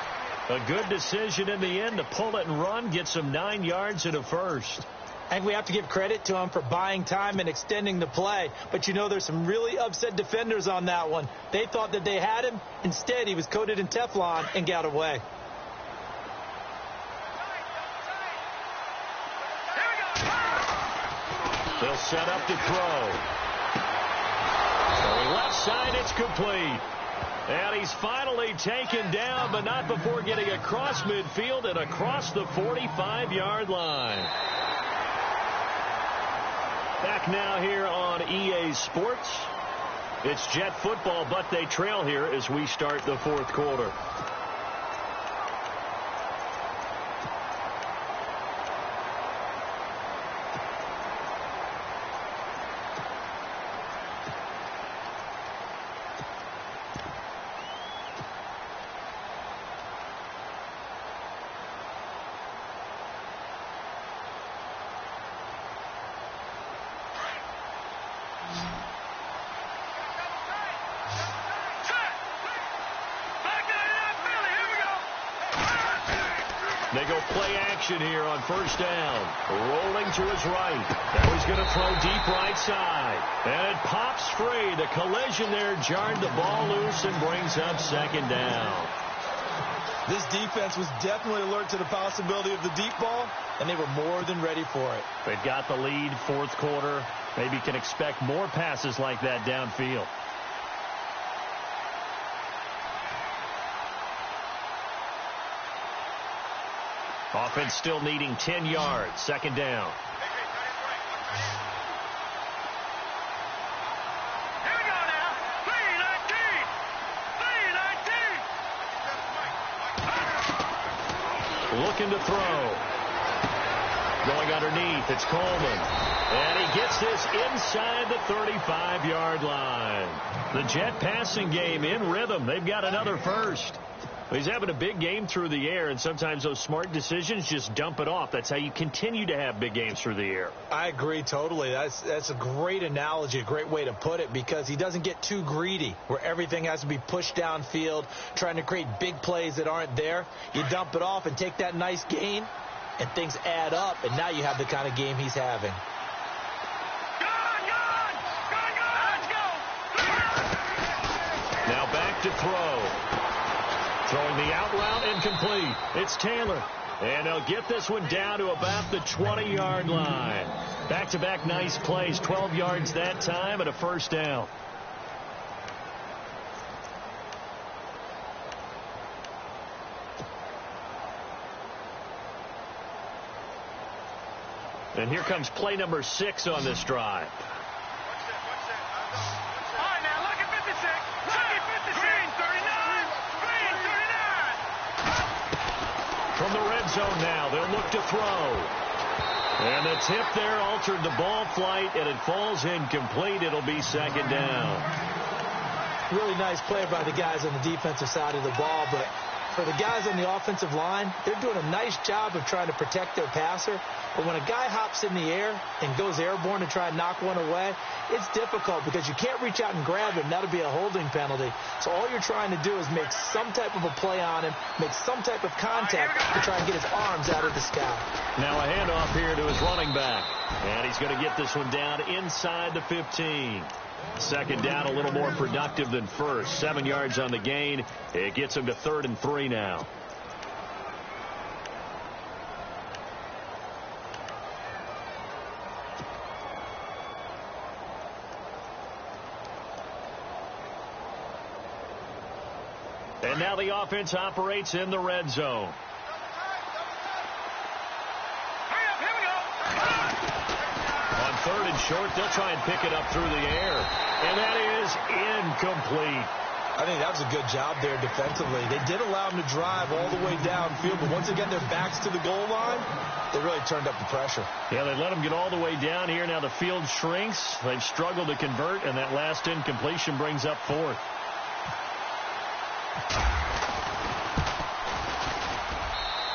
A good decision in the end to pull it and run, get some 9 yards and a first. And we have to give credit to him for buying time and extending the play. But, you know, there's some really upset defenders on that one. They thought that they had him. Instead, he was coated in Teflon and got away. They'll set up to throw. On the left side, it's complete. And he's finally taken down, but not before getting across midfield and across the 45-yard line. Back now here on EA Sports. It's Jet football, but they trail here as we start the fourth quarter. They go play action here on first down. Rolling to his right. Now he's going to throw deep right side. And it pops free. The collision there jarred the ball loose and brings up second down. This defense was definitely alert to the possibility of the deep ball, and they were more than ready for it. They've got the lead, fourth quarter. Maybe can expect more passes like that downfield. Offense still needing 10 yards. Second down. Here we go now. 3-19. 3-19. Looking to throw. Going underneath. It's Coleman. And he gets this inside the 35-yard line. The Jet passing game in rhythm. They've got another first. He's having a big game through the air, and sometimes those smart decisions just dump it off. That's how you continue to have big games through the air. I agree totally. That's a great analogy, a great way to put it, because he doesn't get too greedy where everything has to be pushed downfield, trying to create big plays that aren't there. You dump it off and take that nice gain, and things add up, and now you have the kind of game he's having. Now back to throw. Throwing the out route incomplete. It's Taylor. And they'll get this one down to about the 20-yard line. Back-to-back nice plays. 12 yards that time and a first down. And here comes play number 6 on this drive. From the red zone now, they'll look to throw. And the tip there altered the ball flight, and it falls incomplete. It'll be second down. Really nice play by the guys on the defensive side of the ball, but for the guys on the offensive line, they're doing a nice job of trying to protect their passer. But when a guy hops in the air and goes airborne to try and knock one away, it's difficult because you can't reach out and grab him. That'll be a holding penalty. So all you're trying to do is make some type of a play on him, make some type of contact to try and get his arms out of the sky. Now a handoff here to his running back. And he's going to get this one down inside the 15. Second down, a little more productive than first. 7 yards on the gain. It gets him to 3rd and 3 now. And now the offense operates in the red zone. On 3rd and short, they'll try and pick it up through the air. And that is incomplete. I think that was a good job there defensively. They did allow him to drive all the way downfield, but once again, their backs to the goal line, they really turned up the pressure. Yeah, they let him get all the way down here. Now the field shrinks. They've struggled to convert, and that last incompletion brings up 4th.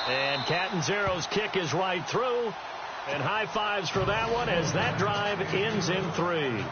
And Catanzaro's kick is right through. And high fives for that one as that drive ends in 3.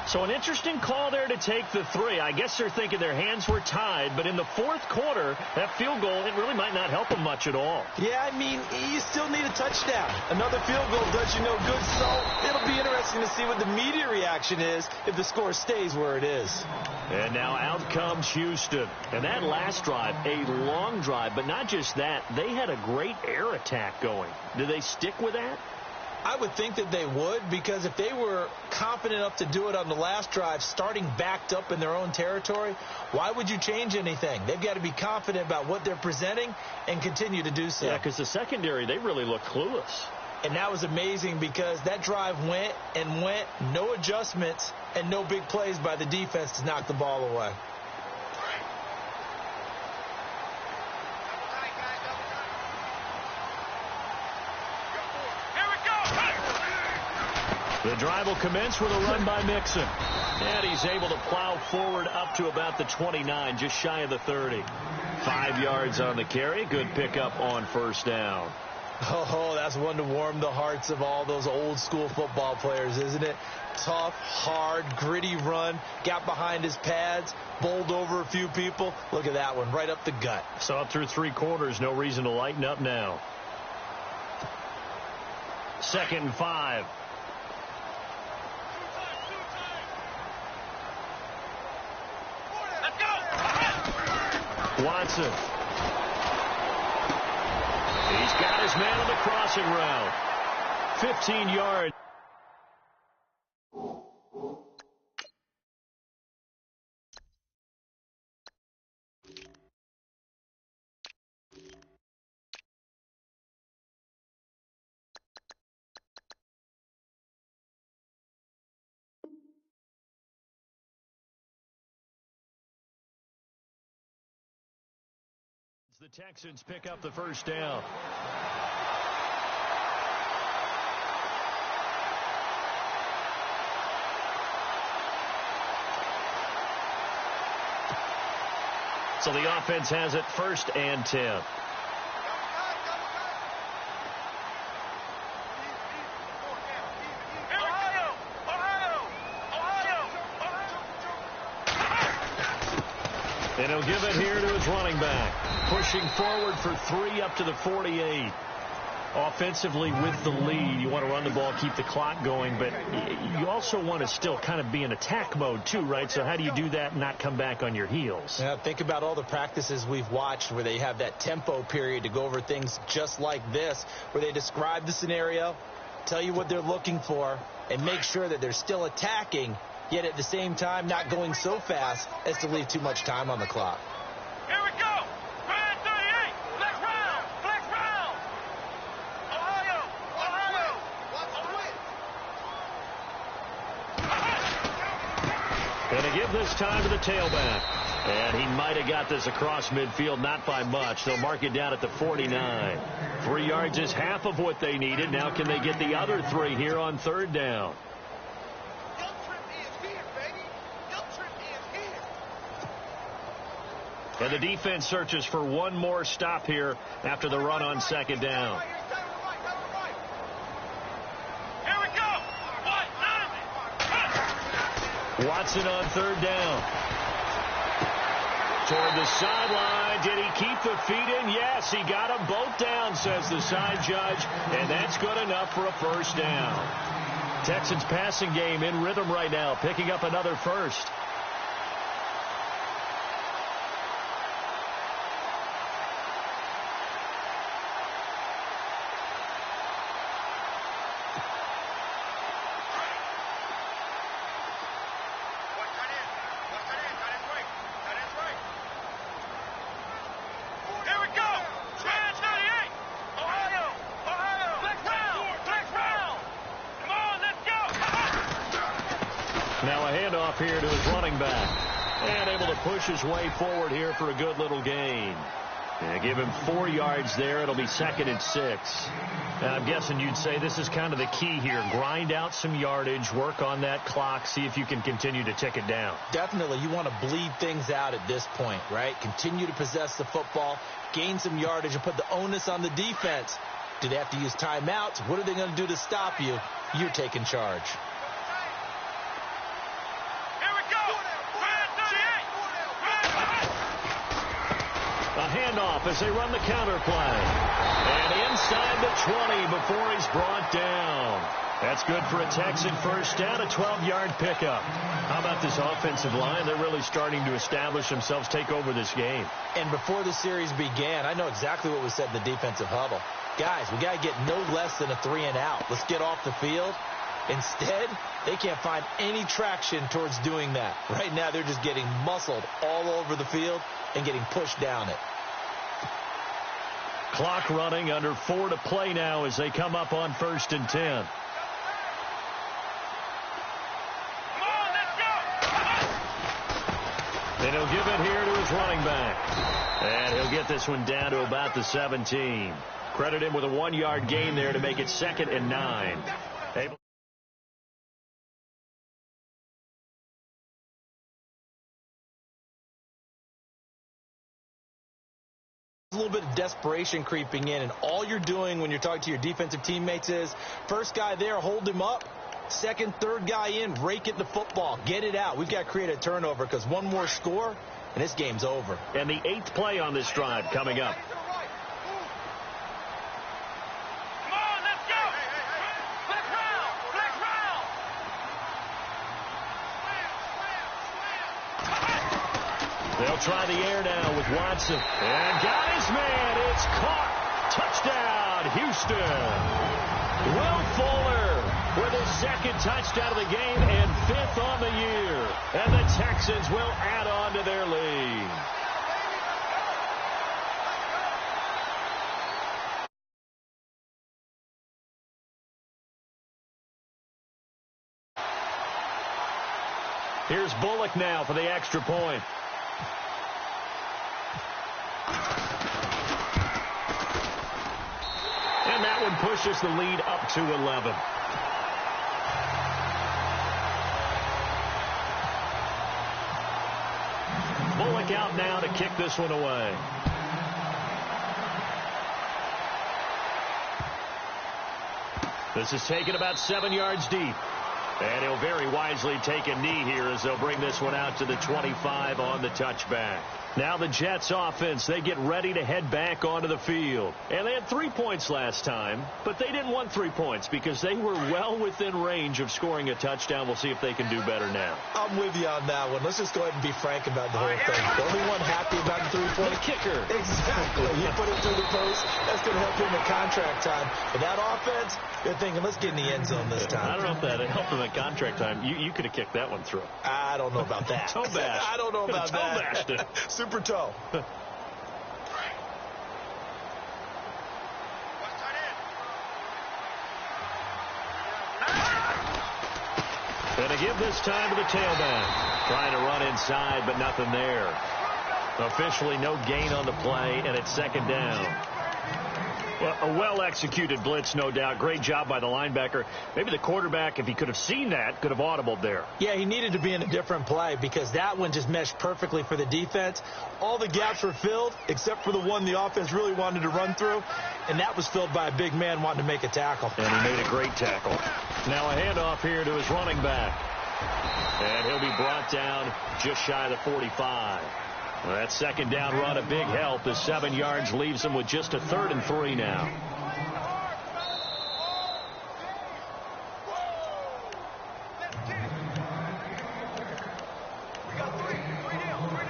So an interesting call there to take the 3. I guess they're thinking their hands were tied, but in the fourth quarter, that field goal, it really might not help them much at all. Yeah, I mean, you still need a touchdown. Another field goal does you no good, so it'll be interesting to see what the media reaction is if the score stays where it is. And now out comes Houston. And that last drive, a long drive, but not just that, they had a great air attack going. Do they stick with that? I would think that they would, because if they were confident enough to do it on the last drive, starting backed up in their own territory, why would you change anything? They've got to be confident about what they're presenting and continue to do so. Yeah, because the secondary, they really look clueless. And that was amazing because that drive went and went, no adjustments, and no big plays by the defense to knock the ball away. The drive will commence with a run by Mixon. And he's able to plow forward up to about the 29, just shy of the 30. 5 yards on the carry. Good pickup on first down. Oh, that's one to warm the hearts of all those old school football players, isn't it? Tough, hard, gritty run. Got behind his pads, bowled over a few people. Look at that one, right up the gut. So up through 3 quarters, no reason to lighten up now. 2nd and 5. Watson. He's got his man on the crossing route. 15 yards. The Texans pick up the first down. So the offense has it 1st and 10. And he'll give it here to his running back. Pushing forward for 3 up to the 48. Offensively with the lead, you want to run the ball, keep the clock going, but you also want to still kind of be in attack mode too, right? So how do you do that and not come back on your heels? Yeah, think about all the practices we've watched where they have that tempo period to go over things just like this, where they describe the scenario, tell you what they're looking for, and make sure that they're still attacking, yet at the same time not going so fast as to leave too much time on the clock. Here we go. Brand 38. Flex round. Flex round. Ohio. Ohio. Going to give this time to the tailback. And he might have got this across midfield, not by much. They'll mark it down at the 49. 3 yards is half of what they needed. Now can they get the other 3 here on 3rd down? And the defense searches for one more stop here after the run on 2nd down. Here we go. Watson on 3rd down. Toward the sideline. Did he keep the feet in? Yes, he got them both down, says the side judge. And that's good enough for a 1st down. Texans passing game in rhythm right now, picking up another 1st. Here to his running back. And able to push his way forward here for a good little gain. And give him 4 yards there. It'll be 2nd and 6. And I'm guessing you'd say this is kind of the key here. Grind out some yardage, work on that clock, see if you can continue to tick it down. Definitely. You want to bleed things out at this point, right? Continue to possess the football, gain some yardage, and put the onus on the defense. Do they have to use timeouts? What are they going to do to stop you? You're taking charge. Handoff as they run the counter play. And inside the 20 before he's brought down. That's good for a Texan 1st down, a 12-yard pickup. How about this offensive line? They're really starting to establish themselves, take over this game. And before the series began, I know exactly what was said in the defensive huddle. Guys, we got to get no less than a 3 and out. Let's get off the field. Instead, they can't find any traction towards doing that. Right now, they're just getting muscled all over the field and getting pushed down it. Clock running, under 4 to play now as they come up on 1st and 10. And he'll give it here to his running back. And he'll get this one down to about the 17. Credit him with a 1-yard gain there to make it 2nd and 9. A little bit of desperation creeping in, and all you're doing when you're talking to your defensive teammates is first guy there, hold him up. Second, third guy in, rake it the football. Get it out. We've got to create a turnover because one more score, and this game's over. And the 8th play on this drive coming up. Come on, let's go. Flex round. Flex round. They'll try the air now with Watson. And got his man. It's caught. Touchdown, Houston. Will Fuller with his 2nd touchdown of the game and 5th on the year. And the Texans will add on to their lead. Here's Bullock now for the extra point. And that one pushes the lead up to 11. Bullock out now to kick this one away. This is taken about 7 yards deep. And he'll very wisely take a knee here as they'll bring this one out to the 25 on the touchback. Now the Jets offense, they get ready to head back onto the field. And they had 3 points last time, but they didn't want 3 points because they were well within range of scoring a touchdown. We'll see if they can do better now. I'm with you on that one. Let's just go ahead and be frank about the whole thing. The only one happy about the 3-point kicker. Exactly. You put it through the post. That's going to help him in contract time. But that offense, they're thinking, let's get in the end zone this time. I don't know if that helped him in contract time. You could have kicked that one through. I don't know about that. Toe bash. I don't know about toe that. bashed it. Super toe. Going to give this time to the tailback. Trying to run inside, but nothing there. Officially no gain on the play, and it's 2nd down. Well, a well-executed blitz, no doubt. Great job by the linebacker. Maybe the quarterback, if he could have seen that, could have audibled there. Yeah, he needed to be in a different play because that one just meshed perfectly for the defense. All the gaps were filled except for the one the offense really wanted to run through, and that was filled by a big man wanting to make a tackle. And he made a great tackle. Now a handoff here to his running back. And he'll be brought down just shy of the 45. Well, that 2nd down run a big help. The 7 yards leaves him with just a 3rd and 3 now.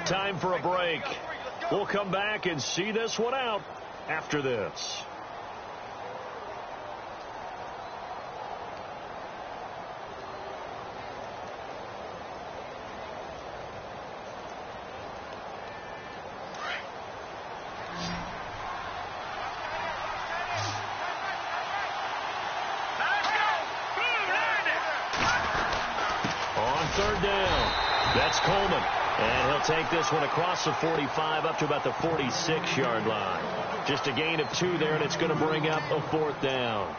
Time for a break. We'll come back and see this one out after this. That's Coleman. And he'll take this one across the 45 up to about the 46-yard line. Just a gain of 2 there, and it's going to bring up a 4th down.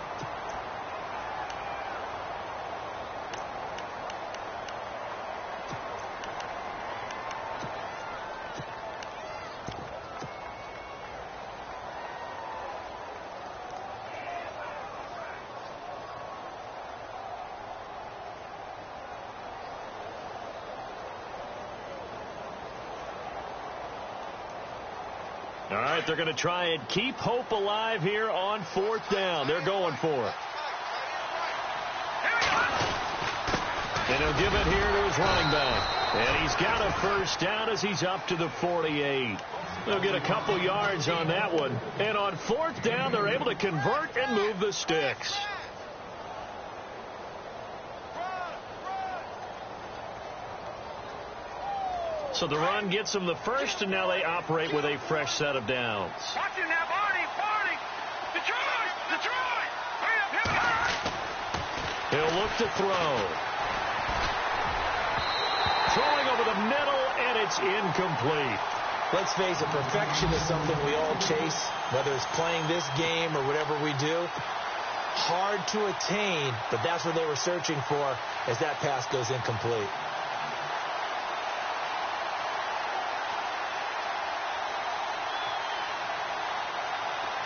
All right, they're going to try and keep hope alive here on 4th down. They're going for it. And he'll give it here to his running back. And he's got a 1st down as he's up to the 48. They'll get a couple yards on that one. And on 4th down, they're able to convert and move the sticks. So the run gets them the 1st, and now they operate with a fresh set of downs. Watch it now, Barney. He'll look to throw. Throwing over the middle, and it's incomplete. Let's face it, perfection is something we all chase, whether it's playing this game or whatever we do. Hard to attain, but that's what they were searching for as that pass goes incomplete.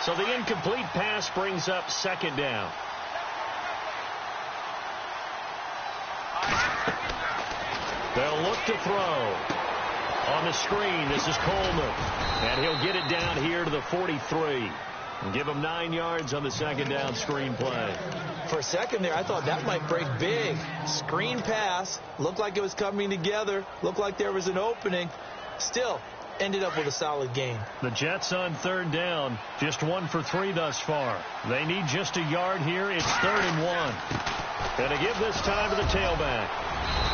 So the incomplete pass brings up second down. They'll look to throw. On the screen, this is Coleman. And he'll get it down here to the 43. And give him 9 yards on the second down screen play. For a second there, I thought that might break big. Screen pass. Looked like it was coming together. Looked like there was an opening. Still, ended up with a solid gain. The Jets on third down, just 1 for 3 thus far. They need just a yard here. It's 3rd and 1. Going to give this time to the tailback.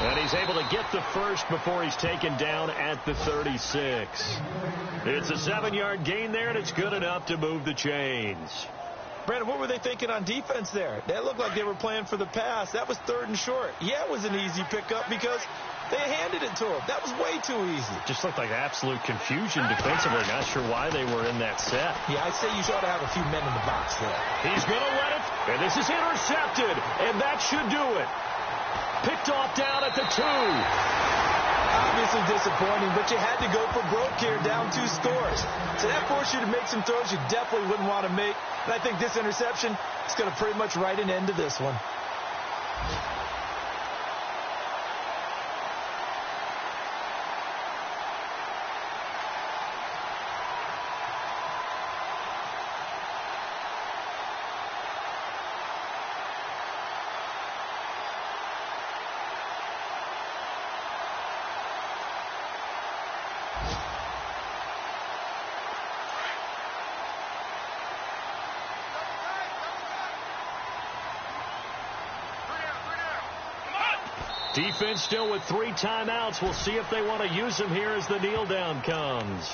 And he's able to get the first before he's taken down at the 36. It's a 7-yard gain there, and it's good enough to move the chains. Brandon, what were they thinking on defense there? That looked like they were playing for the pass. That was 3rd and short. Yeah, it was an easy pickup because they handed it to him. That was way too easy. Just looked like absolute confusion defensively. Not sure why they were in that set. Yeah, I'd say you ought to have a few men in the box there. He's going to let it, and this is intercepted, and that should do it. Picked off down at the 2. Obviously disappointing, but you had to go for broke here, down 2 scores. So that forced you to make some throws you definitely wouldn't want to make. And I think this interception is going to pretty much write an end to this one. Defense still with 3 timeouts. We'll see if they want to use them here as the kneel down comes.